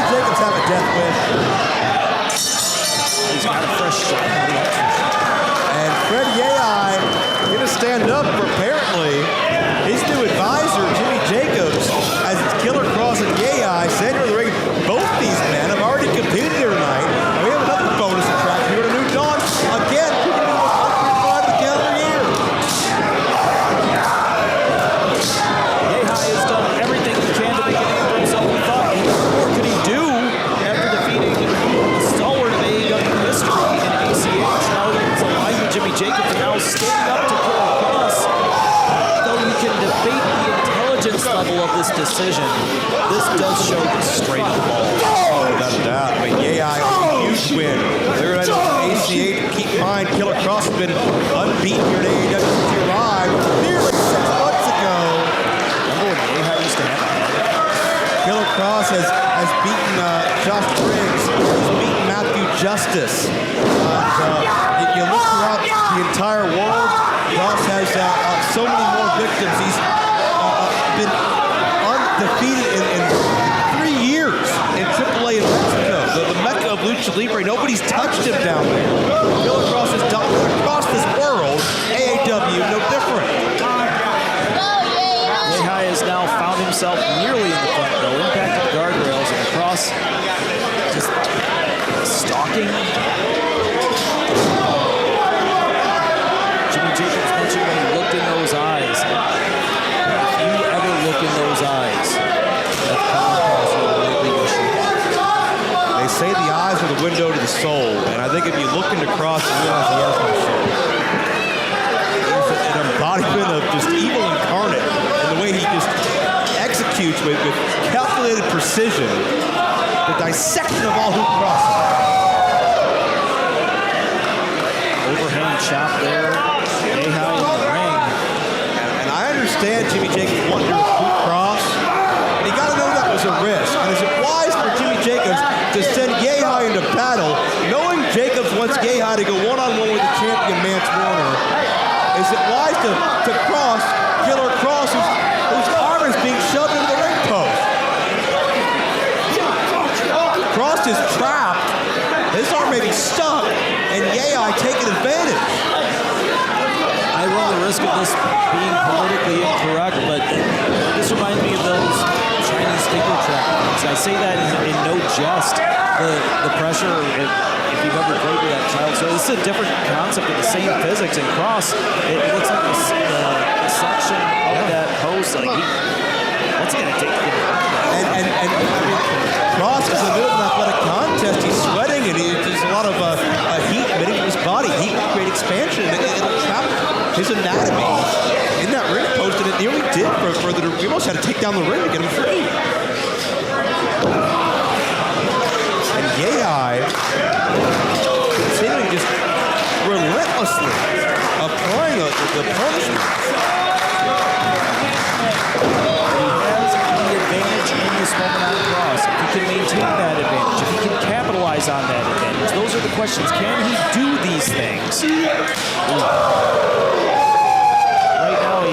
Jacobs have a death wish. He's got a fresh shot. And Fred Yehi going to stand up for apparently his new advisor, Jimmy Jacobs, as Killer Kross and Yehi center of the ring. Both these men have already competed here tonight. And we have another bonus attraction here at a new dawn. Again, we can be the most unprepared of the calendar year. Yehi has done everything he can to make a name for himself. He thought, what could he do after defeating the stalwart of AAW history in ACH? Now it's allowing Jimmy Jacobs to now stand up to Karrion Kross. Though you can debate the intelligence level of this decision, this does show the straight up ball. Oh, without a doubt. I mean, Yehi, a huge win. They're going to ACH. Keep in mind, Killer Kross has been unbeaten here at AAW since he arrived nearly 6 months ago. Remember when Yehi used to have a head? Killer Kross has beaten Josh Briggs. He's beaten Matthew Justice. You look throughout the entire world, Kross has so many more victims. He's been undefeated in 3 years in AAA in Mexico. The mecca of Lucha Libre. Nobody's touched him down there. Killer Kross is dominant across this world. AAW, no different. Yehi has now found himself nearly in the front row, impacted the guardrails, and Kross just stalking. Jimmy Jacobs mentioned when he looked in those eyes. If you ever look in those eyes, that Kross will really wish you had. They say the eyes are the window to the soul, and I think if you look into Kross, you realize he has no soul. He's an embodiment of just evil incarnate, and the way he just executes with calculated precision the dissection of all who crosses. Overhand chop there. Yehi in the ring. And I understand Jimmy Jacobs wanted to recruit Kross, but you got to know that was a risk. And is it wise for Jimmy Jacobs to send Yehi into battle, knowing Jacobs wants Yehi to go one-on-one with the champion, Mance Warner? Is it wise to cross Killer Kross, whose arm is being shoved into the ring post? Kross is trapped. His arm may be stuck, and Yehi taking advantage. I run the risk of this being politically incorrect, but this reminds me of those Chinese sticker trap things. I say that in no jest. The pressure, if you've ever played with that child, so this is a different concept of the same physics. And Kross, it looks like the section of that post, like what's he gonna take? And Kross is in the middle of an athletic contest. He's sweating, and there's a lot of heat emitting from his body. Heat will create expansion, and it'll trap his anatomy in that ring post, and it nearly did for the. We almost had to take down the ring to get him free. And Yehi continuing just relentlessly applying the punishment. Advantage in this moment on Kross. If he can maintain that advantage, if he can capitalize on that advantage, those are the questions. Can he do these things? Right now,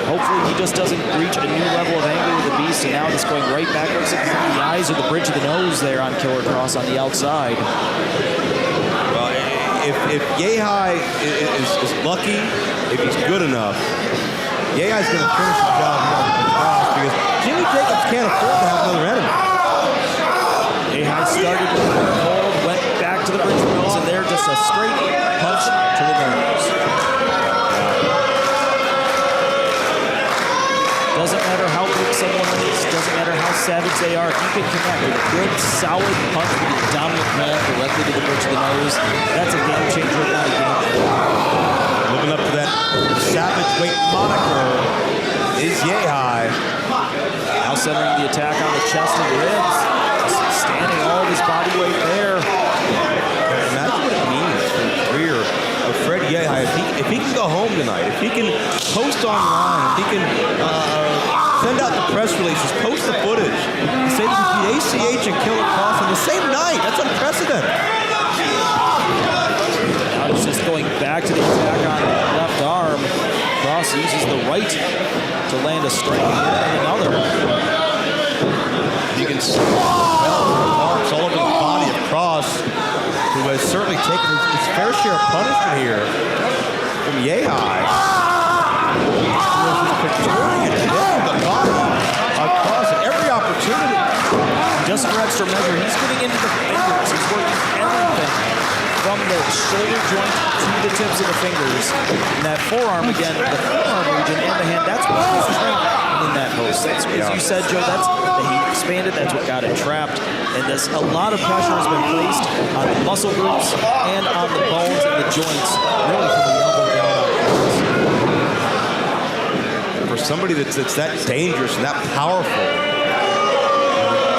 hopefully he just doesn't reach a new level of anger with the beast, and now just going right back up to the eyes or the bridge of the nose there on Killer Kross on the outside. Well, if Yehi is lucky, if he's good enough, Yehi's going to finish the job here on Kross, because Jimmy Jacobs can't afford to have another enemy. Yehi started with the hold, went back to the bridge of the nose, and there just a straight punch to the nose. Doesn't matter how big someone is, doesn't matter how savage they are, if you can connect with a good, solid punch with a dominant hand directly to the bridge of the nose, that's a game changer in the game. Living up to that savage weight moniker is Yehi. Now centering the attack on the chest and ribs, standing all of his body weight there. And that's what it means for the career of Fred Yehi. If he can go home tonight, if he can post online, if he can send out the press releases, post the footage, and say that he beat ACH and Killer Kross on the same night, that's unprecedented. Now he's just going back to the attack on that left arm. Kross uses the right right to land a strike and another. You can see marks all over the body of Kross, who has certainly taken his fair share of punishment here from Yehi. Victorian hit the body of Kross at every opportunity. Just for extra measure, he's getting into the fingers. He's working everything from the shoulder joint to the tips of the fingers. And that forearm, again, the forearm region and the hand, that's what he's trapped in that host. That's, as you said, Joe, that's that he expanded, that's what got it trapped. And this, a lot of pressure has been placed on the muscle groups and on the bones and the joints, really from the elbow down on Kross. For somebody that's that dangerous and that powerful,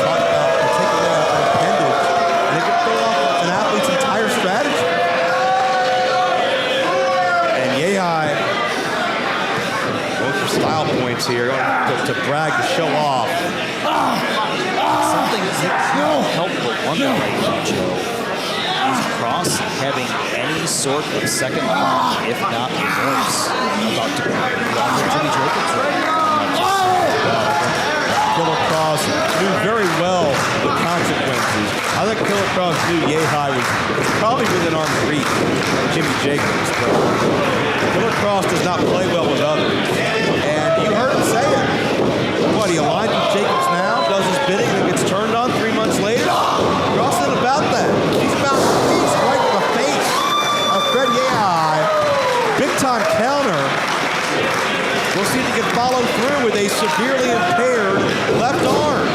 talk about particularly an appendage, and it could throw off an athlete's entire strategy. And Yehi going for style points here, to brag, to show off. Something that can't help but wonder right now, Joe, is Kross having any sort of second thought, if not remorse, about to walk Jimmy Jacobs right now? Killer Kross knew very well the consequences. I think Killer Kross knew Yehi was probably within arm's reach of Jimmy Jacobs, but Killer Kross does not play well with others. And you heard him say it. What, he aligned with Jacobs now, does his bidding, and gets turned on 3 months later? Kross isn't about that. He's about he's right in the face of Fred Yehi. Big time counter. We'll see if he can follow through with a severely impaired left arm.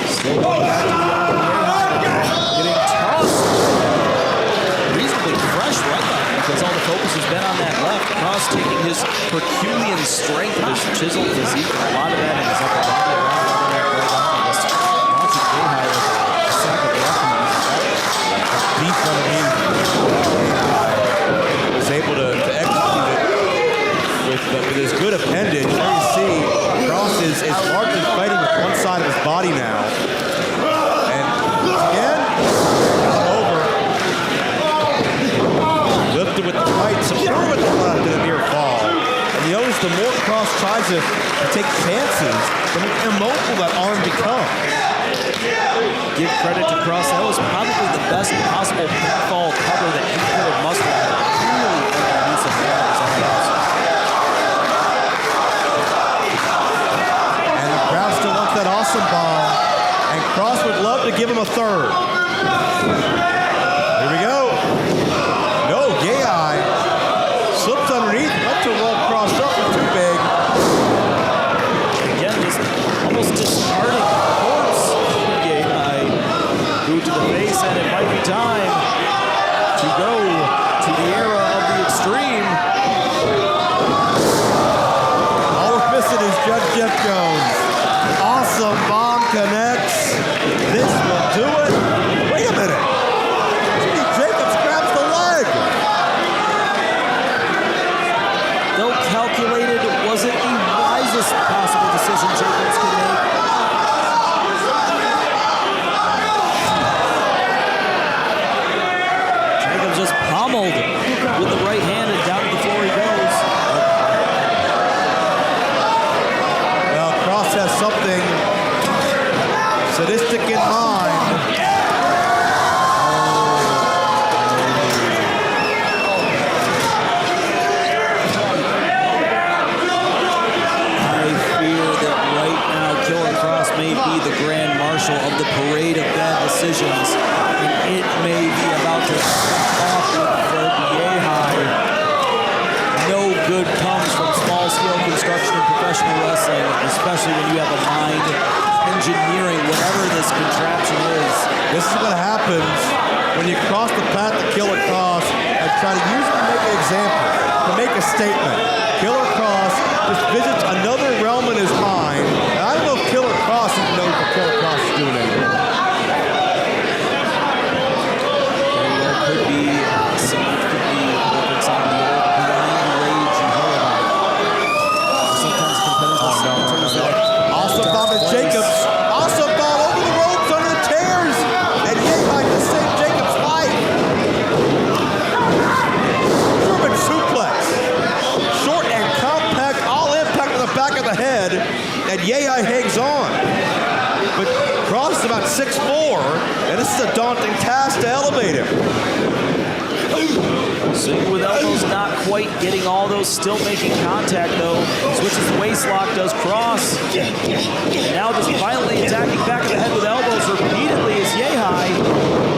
Still going back to the arm, getting tossed. Reasonably fresh right now because all the focus has been on that left. Kross taking his Herculean strength of his chiseled physique, a lot of that in his upper body around that right arm. Just launching Yehi with a sack of left and Deep underneath. Was able to execute it with his good appendage. There you see Kross is largely fighting with one side of his body now. And again, over. Lifted with the right, secure with the left, and a near fall. And you notice the more Kross tries to take chances, the more immobile that arm becomes. give credit to Kross. That was probably the best possible pinfall cover that he could have mustered. Really use of and the crowd still wants that awesome bomb. And Kross would love to give him a third. Here we go. No, Yehi slips underneath, up to roll Kross up, but too big. Again, just almost discarding corpse. Yehi boot to the face, and it might be time to go to the era of the extreme. All we're missing is Judge Jeff Jones. Awesome bomb connects. This will do it. Wait a minute. Jimmy Jacobs grabs the leg. Though calculated, was it the wisest possible decision Jacobs could make? Jacobs just pummeled with the right hand, and down to the floor he goes. Well, Kross has something sadistic in mind. I fear that right now Karrion Kross may be the grand marshal of the parade of bad decisions, and it may be about to step off with Fred Yehi. No good comes from small-scale construction in professional wrestling, especially when you have a mind engineering whatever this contraption is. This is what happens when you cross the path to Killer Kross and try to use it to make an example, to make a statement. Killer Kross just visits another realm in his mind. And I don't know if Killer Kross even knows what Killer Kross is doing anymore. There could be some reference on the old blind rage and horror. Sometimes competitors Awesome bomb to Jacobs. Awesome bomb over the ropes, under the chairs. And Yehi to save Jacobs' life. 6'4", and this is a daunting task to elevate him. Swing with elbows, not quite getting all those, still making contact though. Switches the waist lock, does Kross. Now just violently attacking back of the head with elbows repeatedly is Yehi.